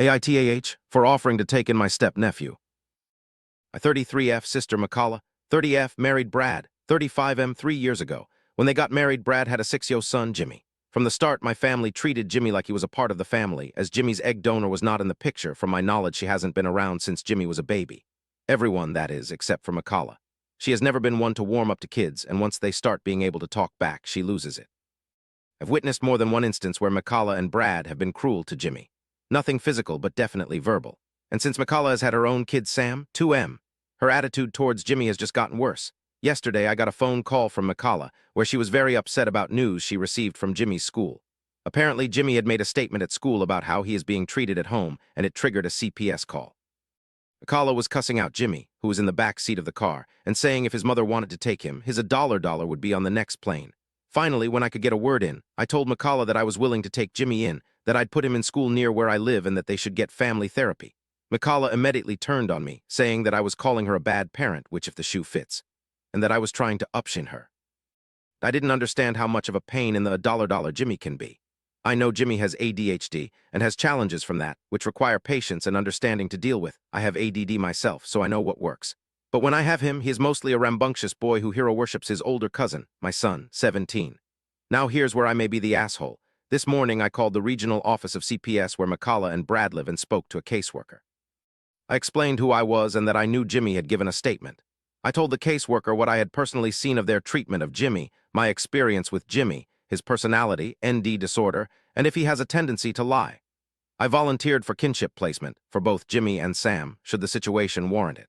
AITAH, for offering to take in my step-nephew. My 33F sister McCalla, 30F, married Brad, 35M 3 years ago. When they got married, Brad had a 6-year-old son, Jimmy. From the start, my family treated Jimmy like he was a part of the family, as Jimmy's egg donor was not in the picture. From my knowledge, she hasn't been around since Jimmy was a baby. Everyone, that is, except for McCalla. She has never been one to warm up to kids, and once they start being able to talk back, she loses it. I've witnessed more than one instance where McCalla and Brad have been cruel to Jimmy. Nothing physical, but definitely verbal. And since McCalla has had her own kid, Sam, 2M, her attitude towards Jimmy has just gotten worse. Yesterday, I got a phone call from McCalla, where she was very upset about news she received from Jimmy's school. Apparently, Jimmy had made a statement at school about how he is being treated at home, and it triggered a CPS call. McCalla was cussing out Jimmy, who was in the back seat of the car, and saying if his mother wanted to take him, his $1 would be on the next plane. Finally, when I could get a word in, I told McCalla that I was willing to take Jimmy in, that I'd put him in school near where I live, and that they should get family therapy. McCalla immediately turned on me, saying that I was calling her a bad parent, which if the shoe fits, and that I was trying to upshin her. I didn't understand how much of a pain in the $1 Jimmy can be. I know Jimmy has ADHD and has challenges from that, which require patience and understanding to deal with. I have ADD myself, so I know what works. But when I have him, he is mostly a rambunctious boy who hero worships his older cousin, my son, 17. Now here's where I may be the asshole. This morning I called the regional office of CPS where McCalla and Brad live and spoke to a caseworker. I explained who I was and that I knew Jimmy had given a statement. I told the caseworker what I had personally seen of their treatment of Jimmy, my experience with Jimmy, his personality, ND disorder, and if he has a tendency to lie. I volunteered for kinship placement for both Jimmy and Sam, should the situation warrant it.